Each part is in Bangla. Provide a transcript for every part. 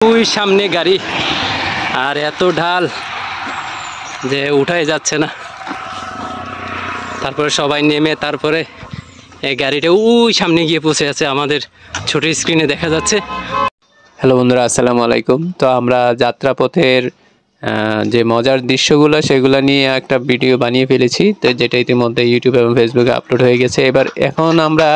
ওই সামনে গাড়ি আর এত ঢাল যে উঠাই যাচ্ছে না। তারপরে সবাই নেমে তারপরে এই গাড়িটা ওই সামনে গিয়ে পৌঁছে আছে, আমাদের ছোট স্ক্রিনে দেখা যাচ্ছে। হ্যালো বন্ধুরা, আসসালামু আলাইকুম। তো আমরা যাত্রাপথের যে মজার দৃশ্যগুলো সেগুলো নিয়ে একটা ভিডিও বানিয়ে ফেলেছি, তো যেটা ইতিমধ্যে ইউটিউব এবং ফেসবুকে আপলোড হয়ে গেছে। এখন আমরা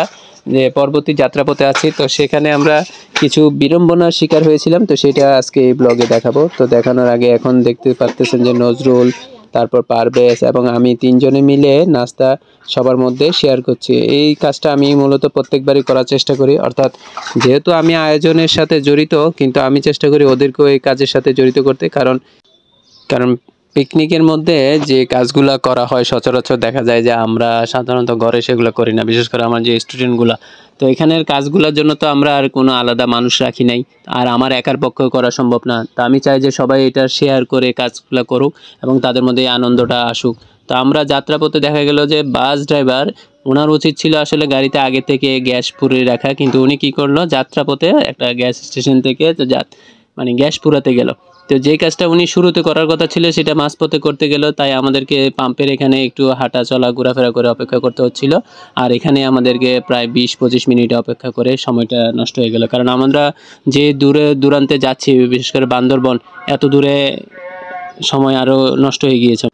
যে পরবর্তী যাত্রাপথে আছি, তো সেখানে আমরা কিছু বিড়ম্বনার শিকার হয়েছিলাম, তো সেটা আজকে এই ব্লগে দেখাবো। তো দেখানোর আগে এখন দেখতে পাচ্ছেন যে নজরুল, তারপর পারভেজ এবং আমি তিনজনে মিলে নাস্তা সবার মধ্যে শেয়ার করছি। এই কাজটা আমি মূলত প্রত্যেকবারই করার চেষ্টা করি, অর্থাৎ যেহেতু আমি আয়োজনের সাথে জড়িত, কিন্তু আমি চেষ্টা করি ওদেরকেও এই কাজের সাথে জড়িত করতে। কারণ পিকনিকের মধ্যে যে কাজগুলো করা হয় সচরাচর দেখা যায় যে আমরা সাধারণত ঘরে সেগুলো করি না, বিশেষ করে আমার যে স্টুডেন্টগুলো। তো এখানের কাজগুলোর জন্য তো আমরা আর কোনো আলাদা মানুষ রাখি নাই, আর আমার একার পক্ষে করা সম্ভব না। তো আমি চাই যে সবাই এটা শেয়ার করে কাজগুলো করুক এবং তাদের মধ্যে এই আনন্দটা আসুক। তো আমরা যাত্রাপথে দেখা গেল যে বাস ড্রাইভার, ওনার উচিত ছিল আসলে গাড়িতে আগে থেকে গ্যাস পুরিয়ে রাখা, কিন্তু উনি কী করলো, যাত্রাপথে একটা গ্যাস স্টেশন থেকে তো গ্যাস পুরাতে গেল। তো যে কাজটা উনি শুরুতে করার কথা ছিল সেটা মাঝপথে করতে গেল, তাই আমাদেরকে পাম্পের এখানে একটু হাঁটা চলা ঘোরাফেরা করে অপেক্ষা করতে হচ্ছিল। আর এখানে আমাদেরকে প্রায় 20-25 মিনিট অপেক্ষা করে সময়টা নষ্ট হয়ে গেল। কারণ আমরা যে দূরান্তে যাচ্ছি, বিশেষ করে বান্দরবন, এত দূরে সময় আরও নষ্ট হয়ে গিয়েছে।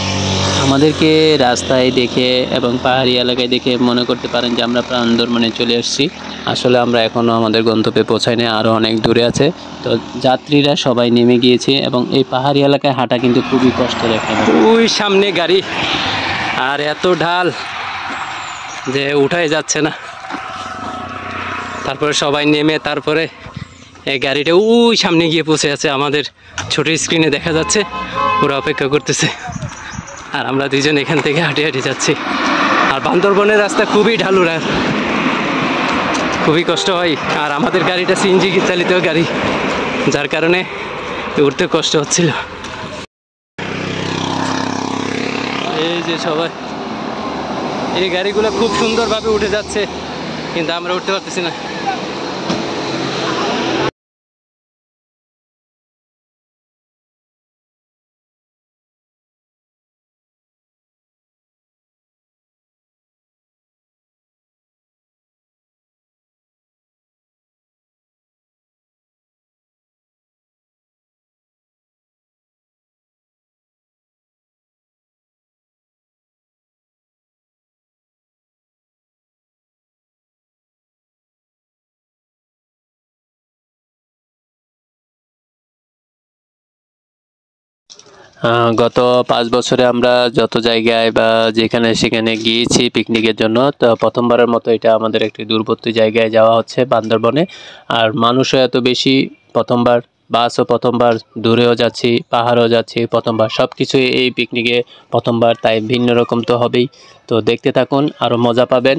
আমাদেরকে রাস্তায় দেখে এবং পাহাড়ি এলাকায় দেখে মনে করতে পারেন যে আমরা বান্দরবনে চলে এসেছি। আসলে আমরা এখনও আমাদের গন্তব্যে পৌঁছাইনি, আরও অনেক দূরে আছে। তো যাত্রীরা সবাই নেমে গিয়েছে এবং এই পাহাড়ি এলাকায় হাঁটা কিন্তু খুবই কষ্টের একটা ব্যাপার। ওই সামনে গাড়ি আর এত ঢাল যে উঠাই যাচ্ছে না। তারপরে সবাই নেমে তারপরে এই গাড়িটা ওই সামনে গিয়ে পৌঁছে আছে, আমাদের ছোট স্ক্রিনে দেখা যাচ্ছে। ওরা অপেক্ষা করতেছে আর আমরা দুইজন এখান থেকে হাঁটি হাঁটি যাচ্ছি। আর বান্দরবনের রাস্তা খুবই ঢালু, খুবই কষ্ট হয়। আর আমাদের গাড়িটা সিএনজি চালিত গাড়ি, যার কারণে উঠতে কষ্ট হচ্ছিল। এই যে সবাই, এই গাড়িগুলো খুব সুন্দরভাবে উঠে যাচ্ছে, কিন্তু আমরা উঠতে পারতেছি না। গত 5 বছরে আমরা যত জায়গায় বা যেখানে সেখানে গিয়েছি পিকনিকের জন্য, তো প্রথমবারের মতো এটা আমাদের একটি দূরবর্তী জায়গায় যাওয়া হচ্ছে, বান্দরবনে। আর মানুষও এত বেশি, প্রথমবার। বাসও প্রথমবার, দূরেও যাচ্ছি, পাহাড়েও যাচ্ছি প্রথমবার, সব কিছুই এই পিকনিকে প্রথমবার, তাই ভিন্ন রকম তো হবেই। তো দেখতে থাকুন, আরও মজা পাবেন।